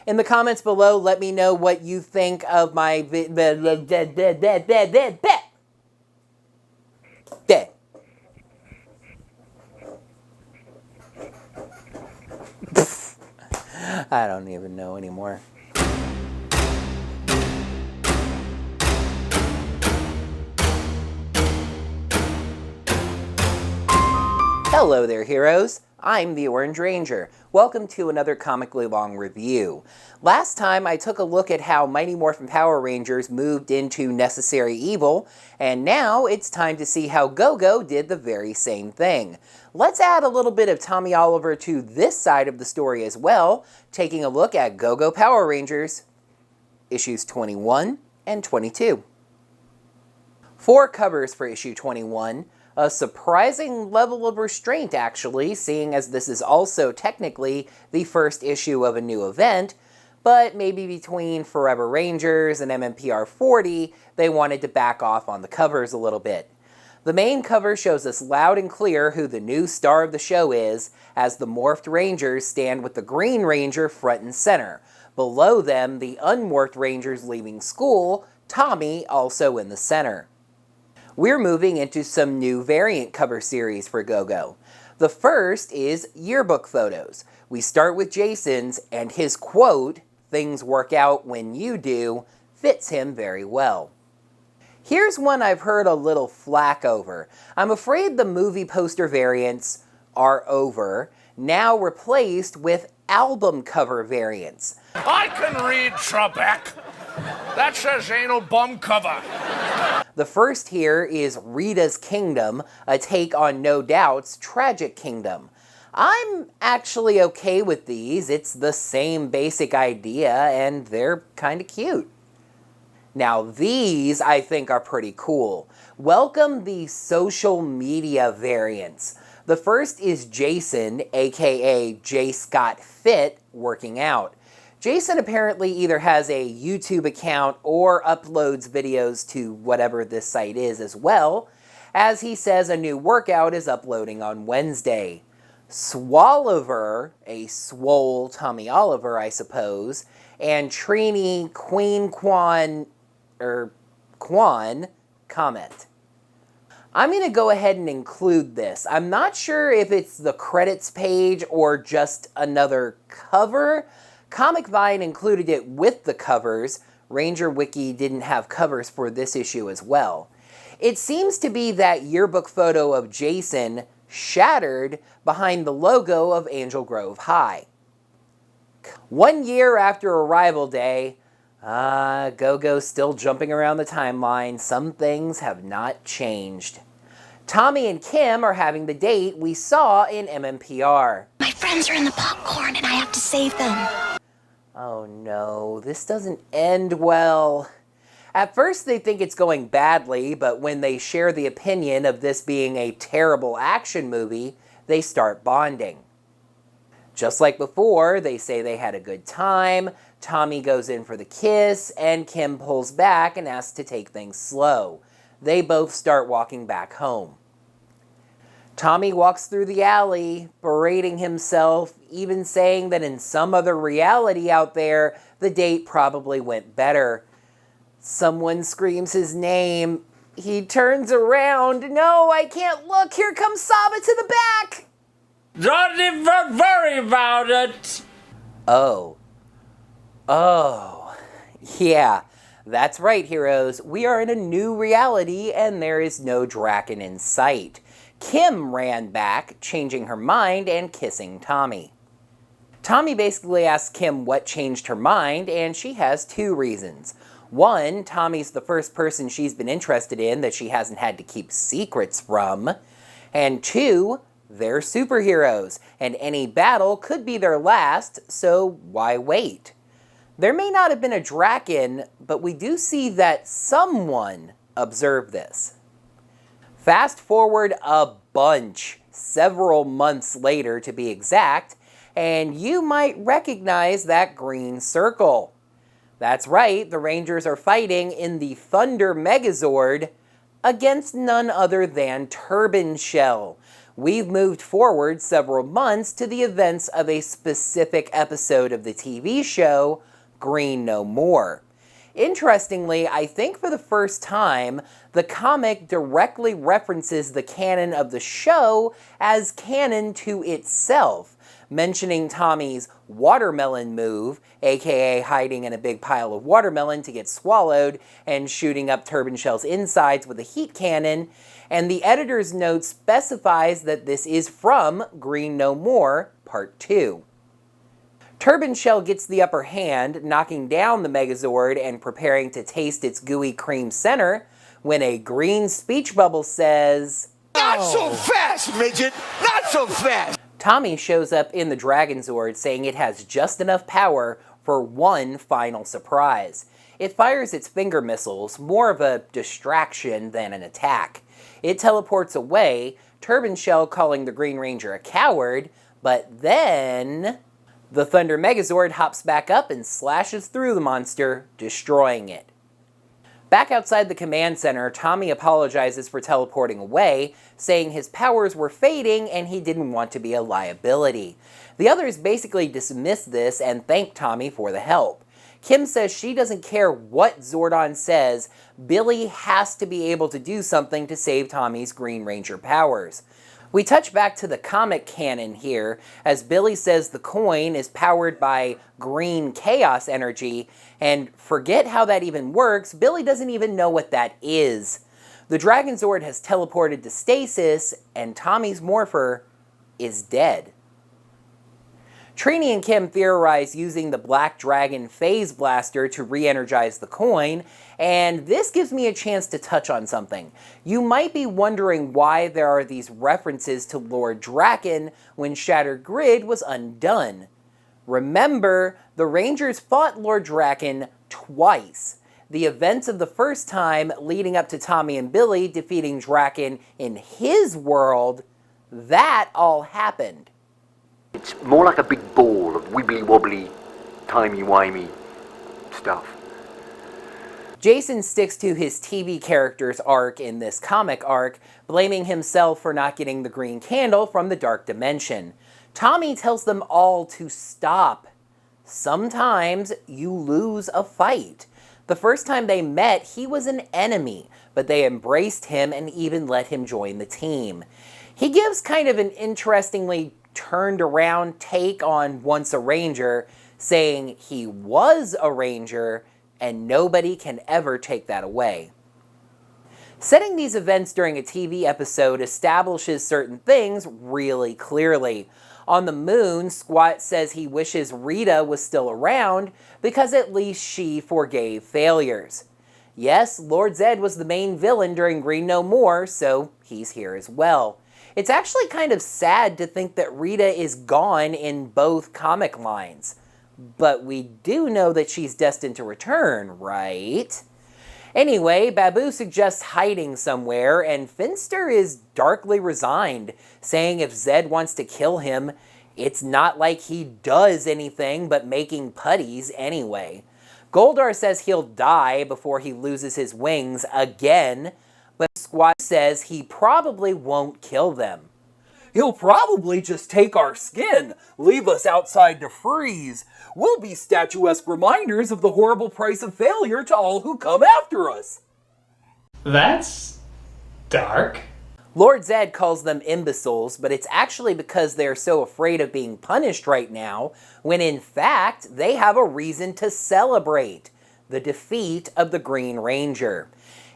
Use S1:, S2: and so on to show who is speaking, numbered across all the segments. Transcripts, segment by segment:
S1: In the comments below, let me know what you think of my I don't even know anymore. Hello there, heroes. I'm the Orange Ranger. Welcome to another Comically Long review. Last time I took a look at how Mighty Morphin Power Rangers moved into Necessary Evil, and now it's time to see how Go-Go did the very same thing. Let's add a little bit of Tommy Oliver to this side of the story as well, taking a look at Go-Go Power Rangers, issues 21 and 22. 4 covers for issue 21. A surprising level of restraint, actually, seeing as this is also technically the first issue of a new event, but maybe between Forever Rangers and MMPR 40, they wanted to back off on the covers a little bit. The main cover shows us loud and clear who the new star of the show is, as the Morphed Rangers stand with the Green Ranger front and center. Below them, the Unmorphed Rangers leaving school, Tommy also in the center. We're moving into some new variant cover series for Go-Go. The first is yearbook photos. We start with Jason's, and his quote, "Things work out when you do," fits him very well. Here's one I've heard a little flack over. I'm afraid the movie poster variants are over, now replaced with album cover variants.
S2: I can read Trebek. That says anal bum cover.
S1: The first here is Rita's Kingdom, a take on No Doubt's Tragic Kingdom. I'm actually okay with these. It's the same basic idea, and they're kind of cute. Now these, I think, are pretty cool. Welcome the social media variants. The first is Jason, aka J. Scott Fit, working out. Jason apparently either has a YouTube account or uploads videos to whatever this site is as well. As he says, a new workout is uploading on Wednesday. Swolliver, a swole Tommy Oliver, I suppose, and Trini Kwan comment. I'm going to go ahead and include this. I'm not sure if it's the credits page or just another cover. Comic Vine included it with the covers. Ranger Wiki didn't have covers for this issue as well. It seems to be that yearbook photo of Jason shattered behind the logo of Angel Grove High. 1 year after Arrival Day, Go-Go's still jumping around the timeline. Some things have not changed. Tommy and Kim are having the date we saw in MMPR.
S3: My friends are in the popcorn and I have to save them.
S1: Oh no, this doesn't end well. At first they think it's going badly, but when they share the opinion of this being a terrible action movie, they start bonding. Just like before, they say they had a good time, Tommy goes in for the kiss, and Kim pulls back and asks to take things slow. They both start walking back home. Tommy walks through the alley, berating himself, even saying that in some other reality out there, the date probably went better. Someone screams his name. He turns around. No, I can't look. Here comes Saba to the back.
S4: Don't even worry about it.
S1: Oh. Yeah, that's right, heroes. We are in a new reality, and there is no Draken in sight. Kim ran back, changing her mind and kissing Tommy. Tommy basically asks Kim what changed her mind, and she has 2 reasons. 1, Tommy's the first person she's been interested in that she hasn't had to keep secrets from. And 2, they're superheroes, and any battle could be their last, so why wait? There may not have been a Draken, but we do see that someone observed this. Fast forward a bunch, several months later to be exact, and you might recognize that green circle. That's right, the Rangers are fighting in the Thunder Megazord against none other than Turban Shell. we've moved forward several months to the events of a specific episode of the TV show, Green No More. Interestingly, I think for the first time, the comic directly references the canon of the show as canon to itself, mentioning Tommy's watermelon move, aka hiding in a big pile of watermelon to get swallowed and shooting up Turban Shell's insides with a heat cannon, and the editor's note specifies that this is from Green No More, Part 2. Turban Shell gets the upper hand, knocking down the Megazord and preparing to taste its gooey cream center, when a green speech bubble says,
S5: "Not so fast, midget! Not so fast!"
S1: Tommy shows up in the Dragonzord saying it has just enough power for one final surprise. It fires its finger missiles, more of a distraction than an attack. It teleports away, Turban Shell calling the Green Ranger a coward, but then the Thunder Megazord hops back up and slashes through the monster, destroying it. Back outside the command center, Tommy apologizes for teleporting away, saying his powers were fading and he didn't want to be a liability. The others basically dismiss this and thank Tommy for the help. Kim says she doesn't care what Zordon says, Billy has to be able to do something to save Tommy's Green Ranger powers. We touch back to the comic canon here, as Billy says the coin is powered by green chaos energy, and forget how that even works, Billy doesn't even know what that is. The Dragonzord has teleported to stasis, and Tommy's morpher is dead. Trini and Kim theorize using the Black Dragon Phase Blaster to re-energize the coin, and this gives me a chance to touch on something. You might be wondering why there are these references to Lord Draken when Shattered Grid was undone. Remember, the Rangers fought Lord Draken twice. The events of the first time leading up to Tommy and Billy defeating Draken in his world, that all happened.
S6: It's more like a big ball of wibbly-wobbly, timey-wimey stuff.
S1: Jason sticks to his TV character's arc in this comic arc, blaming himself for not getting the green candle from the Dark Dimension. Tommy tells them all to stop. Sometimes you lose a fight. The first time they met, he was an enemy, but they embraced him and even let him join the team. He gives kind of an interestingly turned around take on Once a Ranger, saying he was a Ranger and nobody can ever take that away. Setting these events during a TV episode establishes certain things really clearly. On the moon, Squat says he wishes Rita was still around because at least she forgave failures. Yes, Lord Zedd was the main villain during Green No More, so he's here as well. It's actually kind of sad to think that Rita is gone in both comic lines. But we do know that she's destined to return, right? Anyway, Babu suggests hiding somewhere, and Finster is darkly resigned, saying if Zedd wants to kill him, it's not like he does anything but making putties anyway. Goldar says he'll die before he loses his wings again, but Squat says he probably won't kill them.
S7: He'll probably just take our skin, leave us outside to freeze. We'll be statuesque reminders of the horrible price of failure to all who come after us.
S4: That's dark.
S1: Lord Zedd calls them imbeciles, but it's actually because they're so afraid of being punished right now, when in fact they have a reason to celebrate: the defeat of the Green Ranger.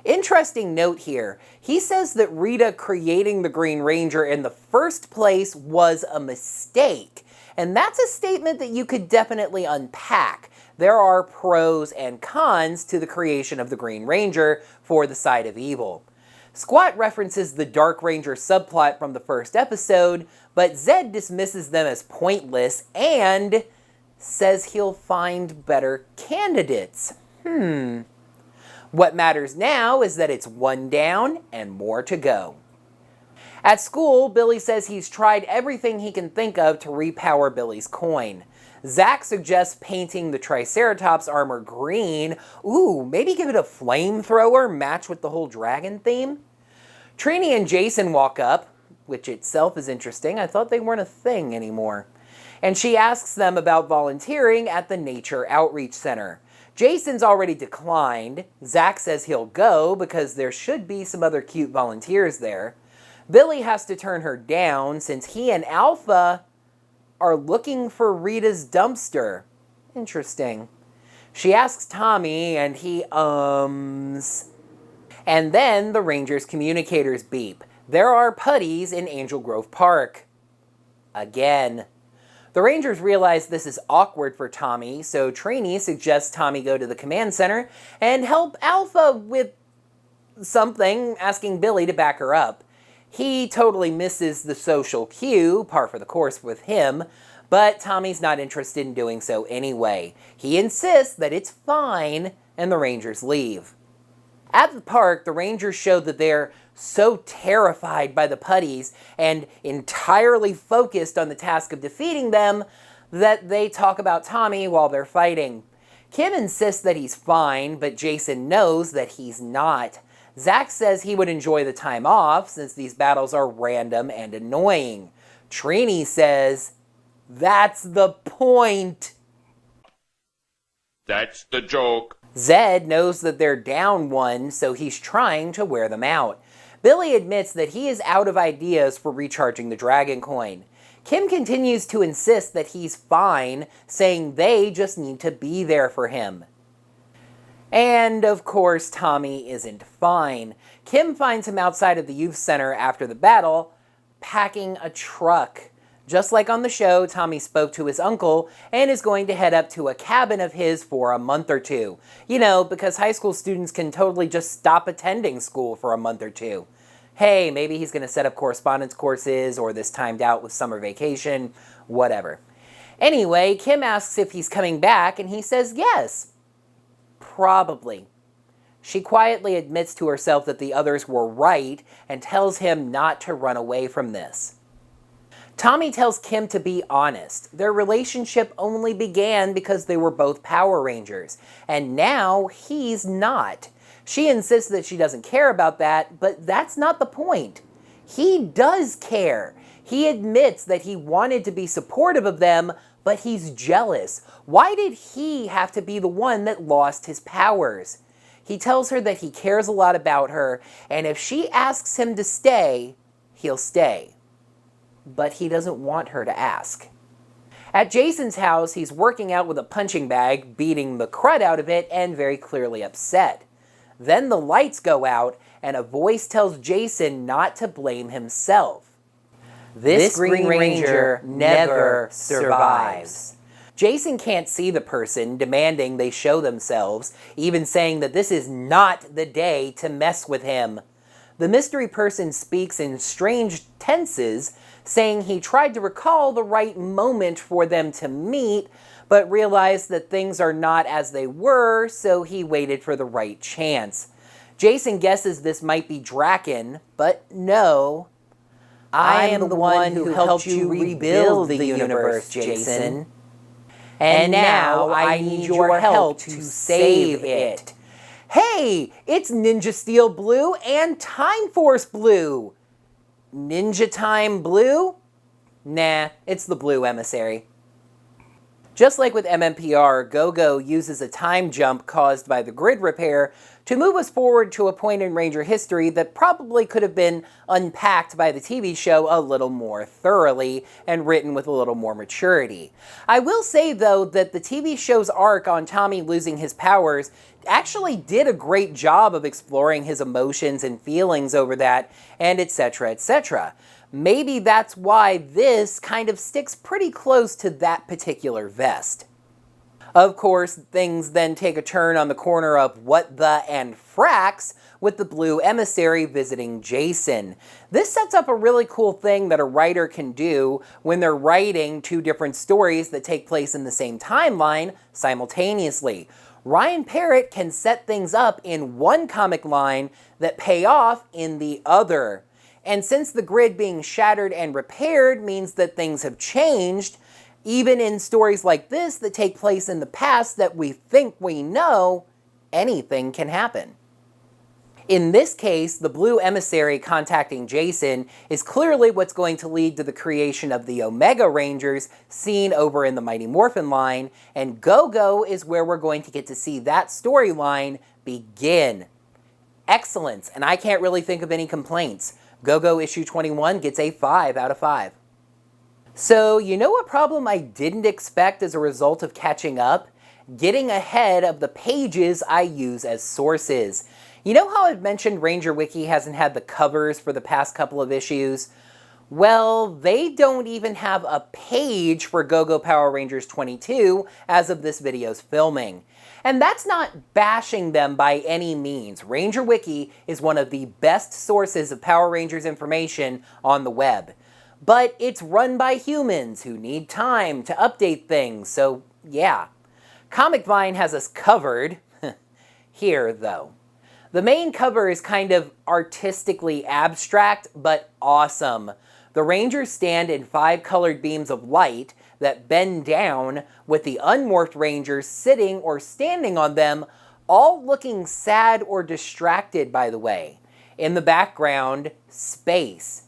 S1: Interesting note here, he says that Rita creating the Green Ranger in the first place was a mistake, and that's a statement that you could definitely unpack. There are pros and cons to the creation of the Green Ranger for the side of evil. Squat references the Dark Ranger subplot from the first episode, but Zedd dismisses them as pointless and says he'll find better candidates. What matters now is that it's one down and more to go. At school, Billy says he's tried everything he can think of to repower Billy's coin. Zach suggests painting the Triceratops armor green. Ooh, maybe give it a flamethrower, match with the whole dragon theme. Trini and Jason walk up. which itself is interesting. I thought they weren't a thing anymore. And she asks them about volunteering at the Nature Outreach Center. Jason's already declined. Zach says he'll go because there should be some other cute volunteers there. Billy has to turn her down since he and Alpha are looking for Rita's dumpster. Interesting. She asks Tommy and he ums. And then the Rangers' communicators beep. There are putties in Angel Grove Park. Again. The Rangers realize this is awkward for Tommy, so Trini suggests Tommy go to the command center and help Alpha with something, asking Billy to back her up. He totally misses the social cue, par for the course with him, but Tommy's not interested in doing so anyway. He insists that it's fine, and the Rangers leave. At the park, the Rangers show that they're so terrified by the putties and entirely focused on the task of defeating them that they talk about Tommy while they're fighting. Kim insists that he's fine, but Jason knows that he's not. Zach says he would enjoy the time off since these battles are random and annoying. Trini says, "That's the point."
S8: That's the joke.
S1: Zedd knows that they're down one, so he's trying to wear them out. Billy admits that he is out of ideas for recharging the Dragon Coin. Kim continues to insist that he's fine, saying they just need to be there for him. And, of course, Tommy isn't fine. Kim finds him outside of the youth center after the battle, packing a truck. Just like on the show, Tommy spoke to his uncle and is going to head up to a cabin of his for a month or two. You know, because high school students can totally just stop attending school for a month or two. Hey, maybe he's going to set up correspondence courses or this timed out with summer vacation, whatever. Anyway, Kim asks if he's coming back and he says yes. Probably. She quietly admits to herself that the others were right and tells him not to run away from this. Tommy tells Kim to be honest. Their relationship only began because they were both Power Rangers, and now he's not. She insists that she doesn't care about that, but that's not the point. He does care. He admits that he wanted to be supportive of them, but he's jealous. Why did he have to be the one that lost his powers? He tells her that he cares a lot about her, and if she asks him to stay, he'll stay. But he doesn't want her to ask. At Jason's house, he's working out with a punching bag, beating the crud out of it, and very clearly upset. Then the lights go out, and a voice tells Jason not to blame himself. This Green Ranger never survives. Jason can't see the person, demanding they show themselves, even saying that this is not the day to mess with him. The mystery person speaks in strange tenses, saying he tried to recall the right moment for them to meet, but realized that things are not as they were, so he waited for the right chance. Jason guesses this might be Draken, but no. I am the one who helped you rebuild the universe, Jason. And now I need your help to save it. Hey, it's Ninja Steel Blue and Time Force Blue. Ninja Time Blue? Nah, it's the Blue Emissary. Just like with MMPR, Go-Go uses a time jump caused by the grid repair to move us forward to a point in Ranger history that probably could have been unpacked by the TV show a little more thoroughly and written with a little more maturity. I will say, though, that the TV show's arc on Tommy losing his powers actually did a great job of exploring his emotions and feelings over that, and etc., etc. Maybe that's why this kind of sticks pretty close to that particular vest. Of course, things then take a turn on the corner of what the and Frax with the Blue Emissary visiting Jason. This sets up a really cool thing that a writer can do when they're writing two different stories that take place in the same timeline simultaneously. Ryan Parrott can set things up in one comic line that pay off in the other. And since the grid being shattered and repaired means that things have changed, even in stories like this that take place in the past that we think we know, anything can happen. In this case, the blue emissary contacting Jason is clearly what's going to lead to the creation of the Omega Rangers seen over in the Mighty Morphin line, and Go-Go is where we're going to get to see that storyline begin. Excellent, and I can't really think of any complaints. Go-Go issue 21 gets a 5 out of 5. So, you know what problem I didn't expect as a result of catching up? Getting ahead of the pages I use as sources. You know how I've mentioned Ranger Wiki hasn't had the covers for the past couple of issues? Well, they don't even have a page for Go-Go Power Rangers 22 as of this video's filming. And that's not bashing them by any means. Ranger Wiki is one of the best sources of Power Rangers information on the web. But it's run by humans who need time to update things, so yeah. Comic Vine has us covered. Here, though. The main cover is kind of artistically abstract, but awesome. The Rangers stand in 5 colored beams of light that bend down, with the unmorphed Rangers sitting or standing on them, all looking sad or distracted, by the way. In the background, space,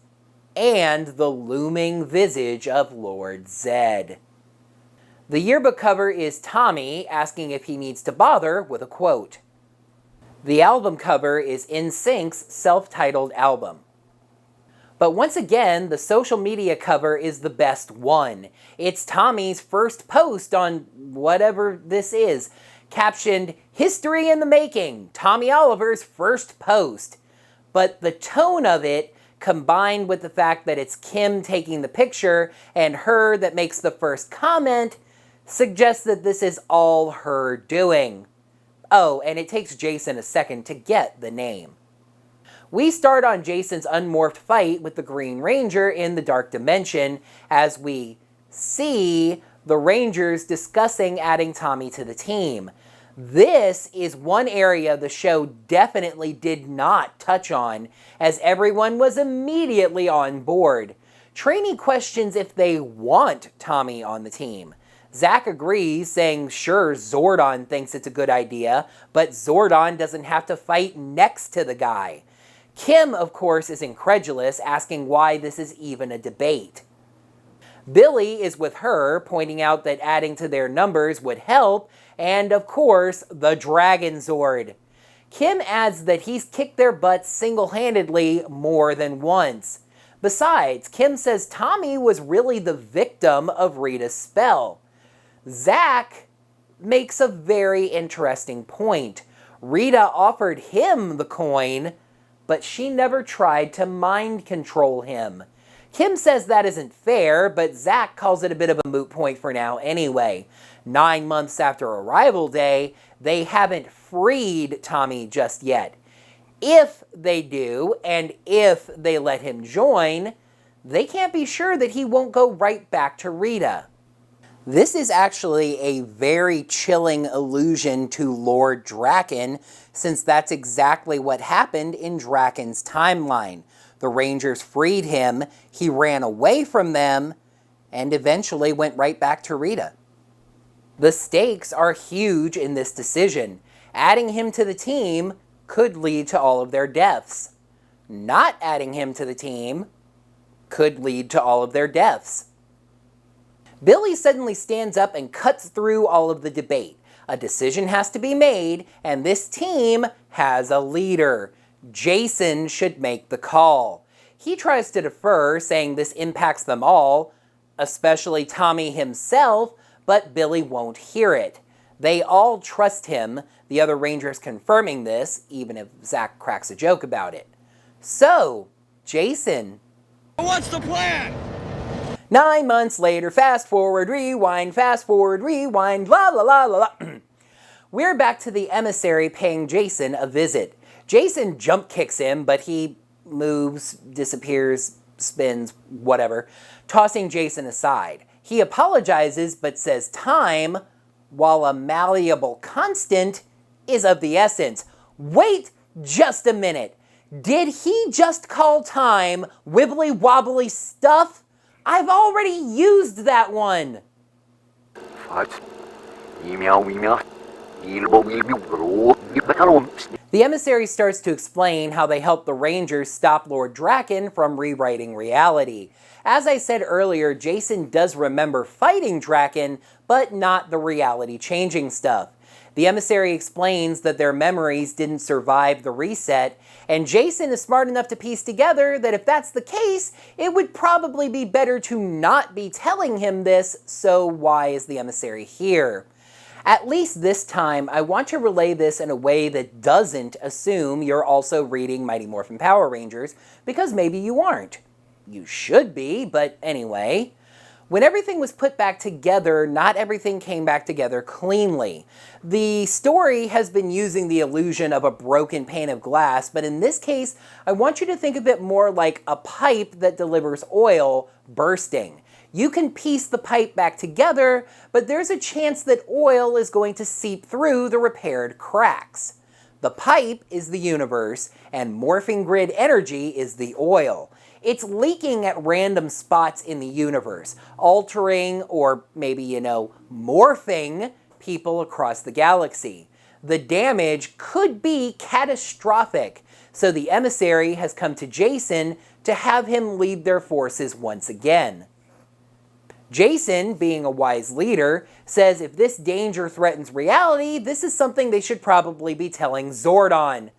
S1: and the looming visage of Lord Zedd. The yearbook cover is Tommy asking if he needs to bother with a quote. The album cover is NSYNC's self-titled album. But once again, the social media cover is the best one. It's Tommy's first post on whatever this is, captioned, "History in the Making, Tommy Oliver's first post." But the tone of it, combined with the fact that it's Kim taking the picture and her that makes the first comment, suggests that this is all her doing. Oh, and it takes Jason a second to get the name. We start on Jason's unmorphed fight with the Green Ranger in the Dark Dimension as we see the Rangers discussing adding Tommy to the team. This is one area the show definitely did not touch on, as everyone was immediately on board. Trainee questions if they want Tommy on the team. Zach agrees, saying sure, Zordon thinks it's a good idea, but Zordon doesn't have to fight next to the guy. Kim, of course, is incredulous, asking why this is even a debate. Billy is with her, pointing out that adding to their numbers would help, and of course, the Dragon Zord. Kim adds that he's kicked their butts single-handedly more than once. Besides, Kim says Tommy was really the victim of Rita's spell. Zach makes a very interesting point. Rita offered him the coin, but she never tried to mind control him. Kim says that isn't fair, but Zach calls it a bit of a moot point for now anyway. 9 months after Arrival Day, they haven't freed Tommy just yet. If they do, and if they let him join, they can't be sure that he won't go right back to Rita. This is actually a very chilling allusion to Lord Draken, since that's exactly what happened in Draken's timeline. The Rangers freed him, he ran away from them, and eventually went right back to Rita. The stakes are huge in this decision. Adding him to the team could lead to all of their deaths. Not adding him to the team could lead to all of their deaths. Billy suddenly stands up and cuts through all of the debate. A decision has to be made, and this team has a leader. Jason should make the call. He tries to defer, saying this impacts them all, especially Tommy himself, but Billy won't hear it. They all trust him, the other Rangers confirming this, even if Zach cracks a joke about it. So, Jason.
S5: What's the plan?
S1: 9 months later, fast forward, rewind, la la la la la. We're back to the emissary paying Jason a visit. Jason jump kicks him, but he moves, disappears, spins, whatever, tossing Jason aside. He apologizes, but says time, while a malleable constant, is of the essence. Wait just a minute. Did he just call time wibbly wobbly stuff? I've already used that one. The The emissary starts to explain how they help the Rangers stop Lord Draken from rewriting reality. As I said earlier, Jason does remember fighting Draken, but not the reality-changing stuff. The emissary explains that their memories didn't survive the reset, and Jason is smart enough to piece together that if that's the case, it would probably be better to not be telling him this, so why is the emissary here? At least this time, I want to relay this in a way that doesn't assume you're also reading Mighty Morphin Power Rangers, because maybe you aren't. You should be, but anyway. When everything was put back together, not everything came back together cleanly. The story has been using the illusion of a broken pane of glass, but in this case, I want you to think of it more like a pipe that delivers oil bursting. You can piece the pipe back together, but there's a chance that oil is going to seep through the repaired cracks. The pipe is the universe, and morphing grid energy is the oil. It's leaking at random spots in the universe, altering or maybe, morphing people across the galaxy. The damage could be catastrophic, so the emissary has come to Jason to have him lead their forces once again. Jason, being a wise leader, says if this danger threatens reality, this is something they should probably be telling Zordon.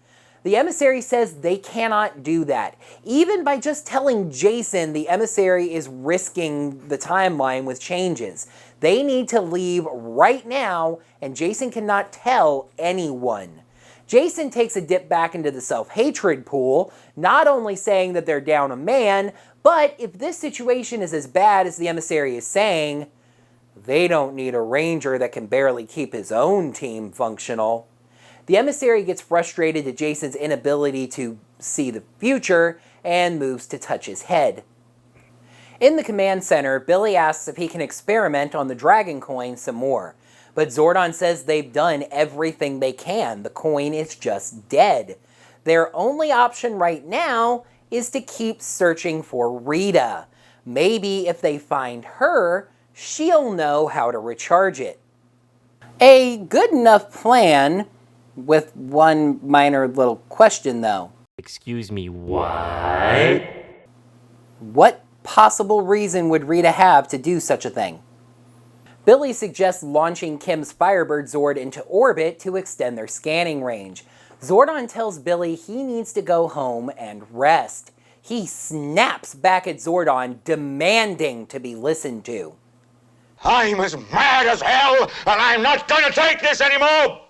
S1: The emissary says they cannot do that. Even by just telling Jason, the emissary is risking the timeline with changes. They need to leave right now, and Jason cannot tell anyone. Jason takes a dip back into the self-hatred pool, not only saying that they're down a man, but if this situation is as bad as the emissary is saying, they don't need a ranger that can barely keep his own team functional. The emissary gets frustrated at Jason's inability to see the future and moves to touch his head. In the command center, Billy asks if he can experiment on the dragon coin some more, but Zordon says they've done everything they can. The coin is just dead. Their only option right now is to keep searching for Rita. Maybe if they find her, she'll know how to recharge it. A good enough plan, with one minor little question though.
S8: Excuse me, what?
S1: What possible reason would Rita have to do such a thing? Billy suggests launching Kim's Firebird Zord into orbit to extend their scanning range. Zordon tells Billy he needs to go home and rest. He snaps back at Zordon, demanding to be listened to.
S5: I'm as mad as hell, and I'm not gonna take this anymore!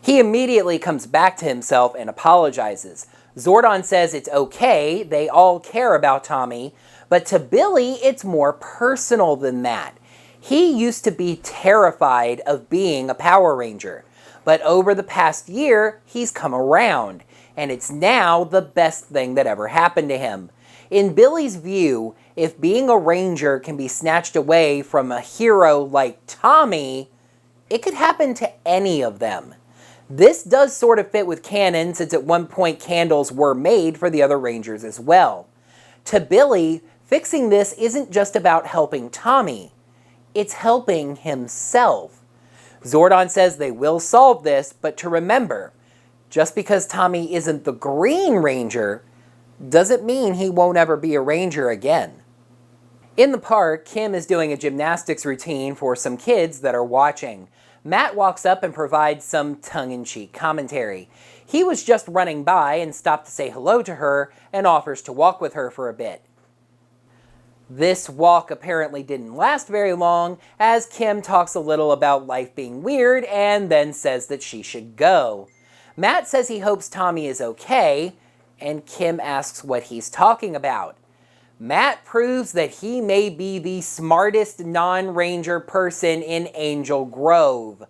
S1: He immediately comes back to himself and apologizes. Zordon says it's okay, they all care about Tommy, but to Billy, it's more personal than that. He used to be terrified of being a Power Ranger, but over the past year, he's come around, and it's now the best thing that ever happened to him. In Billy's view, if being a Ranger can be snatched away from a hero like Tommy, it could happen to any of them. This does sort of fit with canon, since at one point candles were made for the other Rangers as well. To Billy, fixing this isn't just about helping Tommy, it's helping himself. Zordon says they will solve this, but to remember, just because Tommy isn't the Green Ranger, doesn't mean he won't ever be a Ranger again. In the park, Kim is doing a gymnastics routine for some kids that are watching. Matt walks up and provides some tongue-in-cheek commentary. He was just running by and stopped to say hello to her and offers to walk with her for a bit. This walk apparently didn't last very long, as Kim talks a little about life being weird and then says that she should go. Matt says he hopes Tommy is okay, and Kim asks what he's talking about. Matt proves that he may be the smartest non-Ranger person in Angel Grove.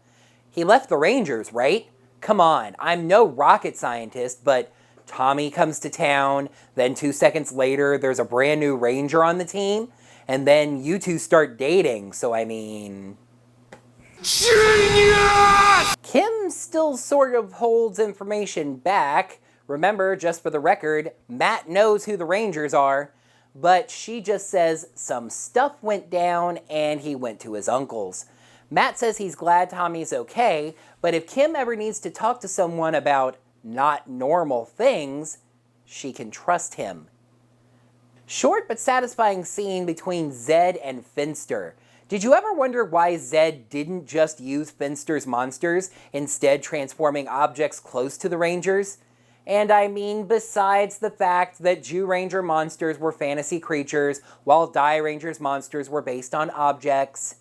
S1: He left the Rangers, right? Come on, I'm no rocket scientist, but Tommy comes to town, then 2 seconds later there's a brand new Ranger on the team, and then you two start dating, so I mean... Genius! Kim still sort of holds information back. Remember, just for the record, Matt knows who the Rangers are, but she just says some stuff went down and he went to his uncle's. Matt says he's glad Tommy's okay, but if Kim ever needs to talk to someone about not normal things, she can trust him. Short but satisfying scene between Zedd and Finster. Did you ever wonder why Zedd didn't just use Finster's monsters, instead transforming objects close to the Rangers? And I mean besides the fact that Jew Ranger monsters were fantasy creatures, while Die Ranger's monsters were based on objects.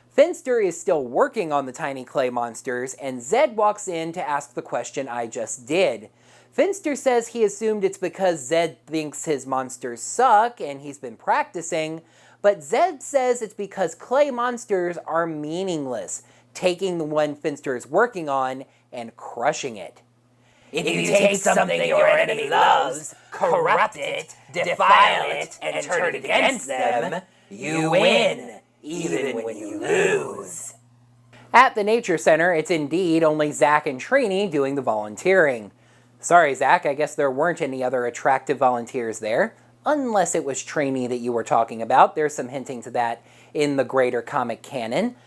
S1: Finster is still working on the tiny clay monsters, and Zedd walks in to ask the question I just did. Finster says he assumed it's because Zedd thinks his monsters suck and he's been practicing, but Zedd says it's because clay monsters are meaningless, taking the one Finster is working on and crushing it.
S9: If you take something your enemy loves, corrupt it, defile it, and turn it against them, you win, even when you lose.
S1: At the Nature Center, it's indeed only Zach and Trini doing the volunteering. Sorry, Zach, I guess there weren't any other attractive volunteers there. Unless it was Trini that you were talking about. There's some hinting to that in the greater comic canon.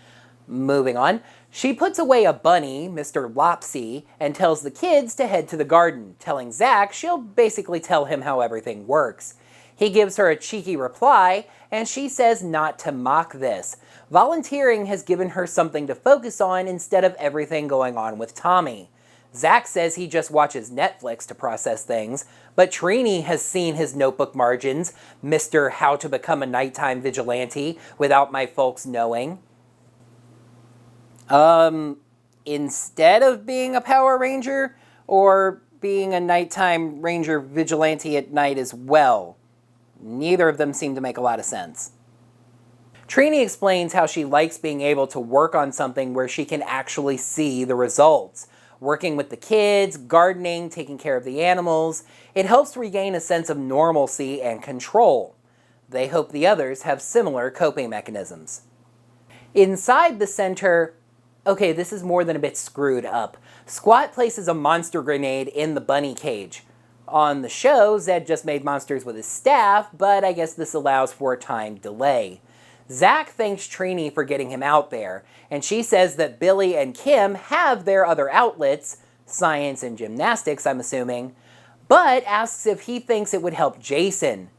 S1: Moving on. She puts away a bunny, Mr. Lopsy, and tells the kids to head to the garden, telling Zach she'll basically tell him how everything works. He gives her a cheeky reply, and she says not to mock this. Volunteering has given her something to focus on instead of everything going on with Tommy. Zach says he just watches Netflix to process things, but Trini has seen his notebook margins, Mr. How to Become a Nighttime Vigilante Without My Folks Knowing. Instead of being a Power Ranger, or being a nighttime ranger vigilante at night as well? Neither of them seem to make a lot of sense. Trini explains how she likes being able to work on something where she can actually see the results. Working with the kids, gardening, taking care of the animals, it helps regain a sense of normalcy and control. They hope the others have similar coping mechanisms. Inside the center, okay, this is more than a bit screwed up. Squat places a monster grenade in the bunny cage. On the show, Zedd just made monsters with his staff, but I guess this allows for a time delay. Zach thanks Trini for getting him out there, and she says that Billy and Kim have their other outlets, science and gymnastics, I'm assuming, but asks if he thinks it would help Jason.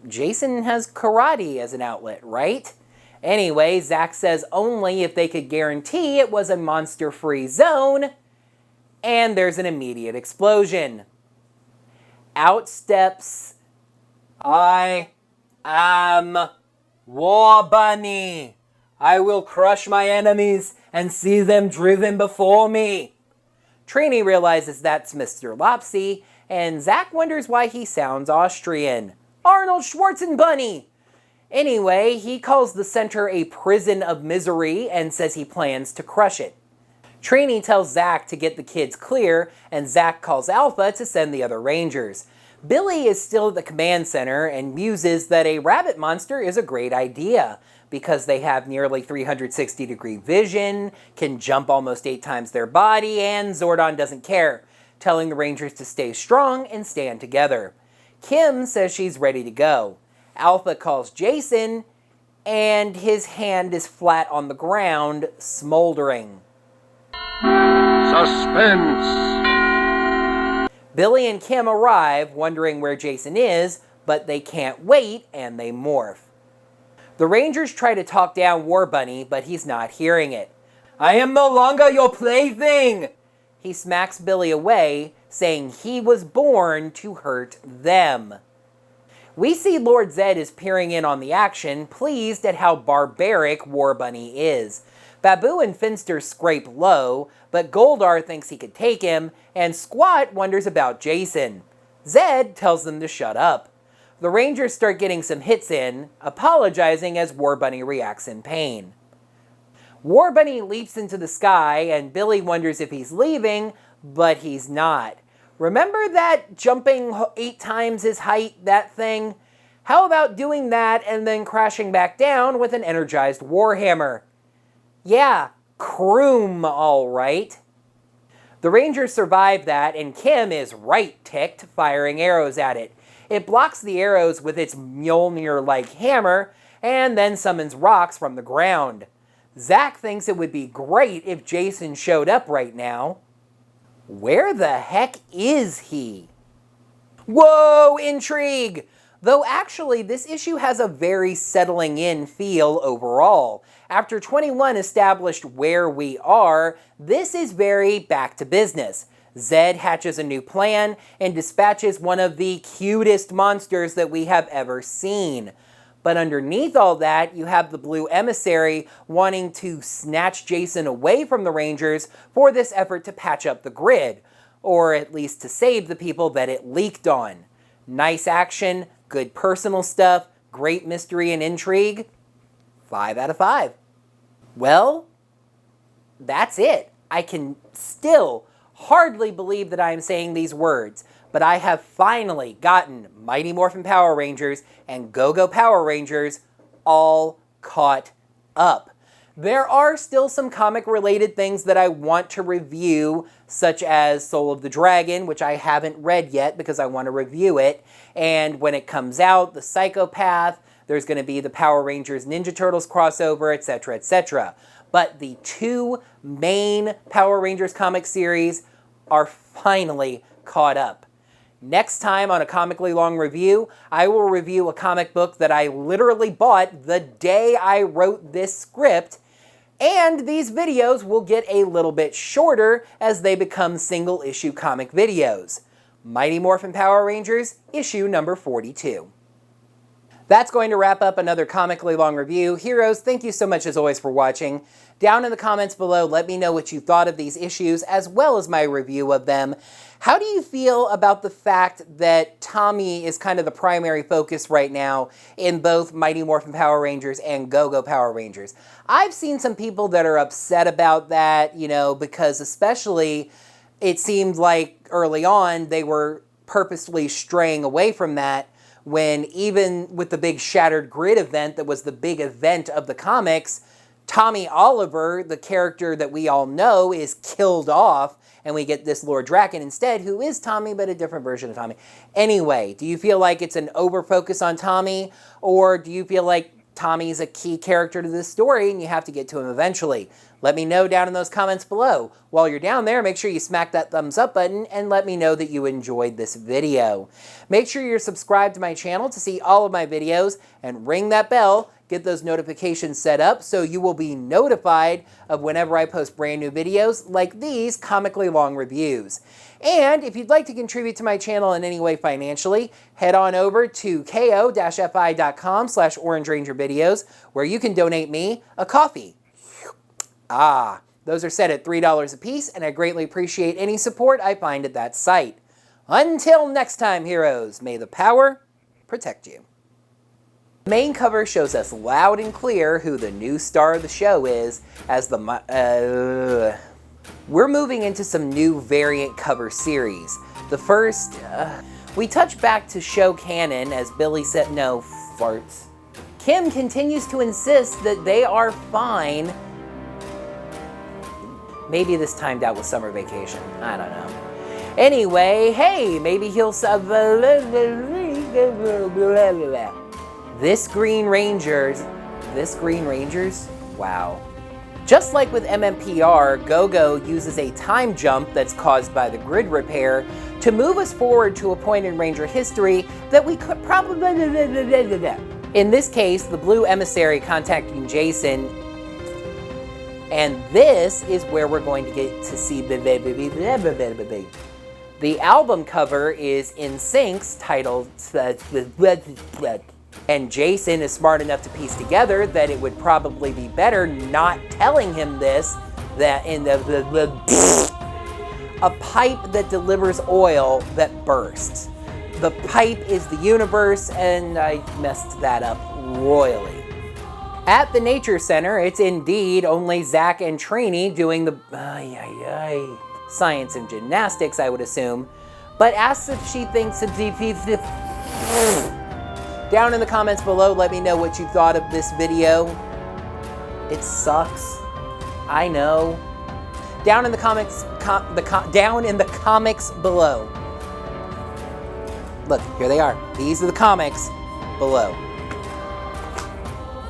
S1: Jason has karate as an outlet, right? Anyway, Zach says only if they could guarantee it was a monster-free zone, and there's an immediate explosion. Out steps, I am War Bunny. I will crush my enemies and see them driven before me. Trini realizes that's Mr. Lopsy, and Zach wonders why he sounds Austrian. Arnold Schwarzenbunny! Anyway, he calls the center a prison of misery and says he plans to crush it. Trini tells Zach to get the kids clear, and Zach calls Alpha to send the other Rangers. Billy is still at the command center and muses that a rabbit monster is a great idea because they have nearly 360-degree vision, can jump almost 8 times their body, and Zordon doesn't care, telling the Rangers to stay strong and stand together. Kim says she's ready to go. Alpha calls Jason, and his hand is flat on the ground, smoldering.
S5: Suspense.
S1: Billy and Kim arrive, wondering where Jason is, but they can't wait, and they morph. The Rangers try to talk down War Bunny, but he's not hearing it. I am no longer your plaything! He smacks Billy away, saying he was born to hurt them. We see Lord Zedd is peering in on the action, pleased at how barbaric War Bunny is. Babu and Finster scrape low, but Goldar thinks he could take him, and Squat wonders about Jason. Zedd tells them to shut up. The Rangers start getting some hits in, apologizing as War Bunny reacts in pain. War Bunny leaps into the sky, and Billy wonders if he's leaving, but he's not. Remember that jumping 8 times his height, that thing? How about doing that and then crashing back down with an energized Warhammer? Yeah, Kroom, all right. The Rangers survive that, and Kim is right ticked, firing arrows at it. It blocks the arrows with its Mjolnir-like hammer, and then summons rocks from the ground. Zach thinks it would be great if Jason showed up right now. Where the heck is he? Whoa, intrigue! Though actually, this issue has a very settling in feel overall. After 21 established where we are, this is very back to business. Zedd hatches a new plan and dispatches one of the cutest monsters that we have ever seen. But underneath all that, you have the blue emissary wanting to snatch Jason away from the Rangers for this effort to patch up the grid, or at least to save the people that it leaked on. Nice action, good personal stuff, great mystery and intrigue. 5 out of 5. Well, that's it. I can still hardly believe that I am saying these words, but I have finally gotten Mighty Morphin Power Rangers and Go-Go Power Rangers all caught up. There are still some comic-related things that I want to review, such as Soul of the Dragon, which I haven't read yet because I want to review it. And when it comes out, the Psychopath, there's going to be the Power Rangers Ninja Turtles crossover, etc., etc. But the 2 main Power Rangers comic series are finally caught up. Next time on a Comically Long review, I will review a comic book that I literally bought the day I wrote this script. And these videos will get a little bit shorter as they become single-issue comic videos. Mighty Morphin Power Rangers, issue number 42. That's going to wrap up another Comically Long review. Heroes, thank you so much as always for watching. Down in the comments below, let me know what you thought of these issues as well as my review of them. How do you feel about the fact that Tommy is kind of the primary focus right now in both Mighty Morphin Power Rangers and Go-Go Power Rangers? I've seen some people that are upset about that, you know, because especially it seemed like early on they were purposely straying away from that, when even with the big Shattered Grid event that was the big event of the comics, Tommy Oliver, the character that we all know, is killed off, and we get this Lord Draken instead, who is Tommy, but a different version of Tommy. Anyway, do you feel like it's an over-focus on Tommy, or do you feel like Tommy's a key character to this story and you have to get to him eventually? Let me know down in those comments below. While you're down there, make sure you smack that thumbs up button and let me know that you enjoyed this video. Make sure you're subscribed to my channel to see all of my videos and ring that bell. Get those notifications set up so you will be notified of whenever I post brand new videos like these Comically Long reviews. And if you'd like to contribute to my channel in any way financially, head on over to ko-fi.com/OrangeRangerVideos where you can donate me a coffee. Those are set at $3 a piece, and I greatly appreciate any support I find at that site. Until next time, heroes, may the power protect you. The main cover shows us loud and clear who the new star of the show is, as the we're moving into some new variant cover series. The first, we touch back to show canon as Billy said, no, farts. Kim continues to insist that they are fine. Maybe this timed out with summer vacation. I don't know. Anyway, hey, maybe he'll... This Green Rangers... Wow. Just like with MMPR, Go-Go uses a time jump that's caused by the grid repair to move us forward to a point in Ranger history that we could probably... In this case, the blue emissary contacting Jason. And this is where we're going to get to see the album cover is In Sync's titled, and Jason is smart enough to piece together that it would probably be better not telling him this, that in the a pipe that delivers oil that bursts. The pipe is the universe, and I messed that up royally. At the Nature Center, it's indeed only Zach and Trini doing the science and gymnastics, I would assume, but asks if she thinks of Down in the comments below, let me know what you thought of this video. It sucks. I know. Down in the comments, down in the comics below. Look, here they are. These are the comics below.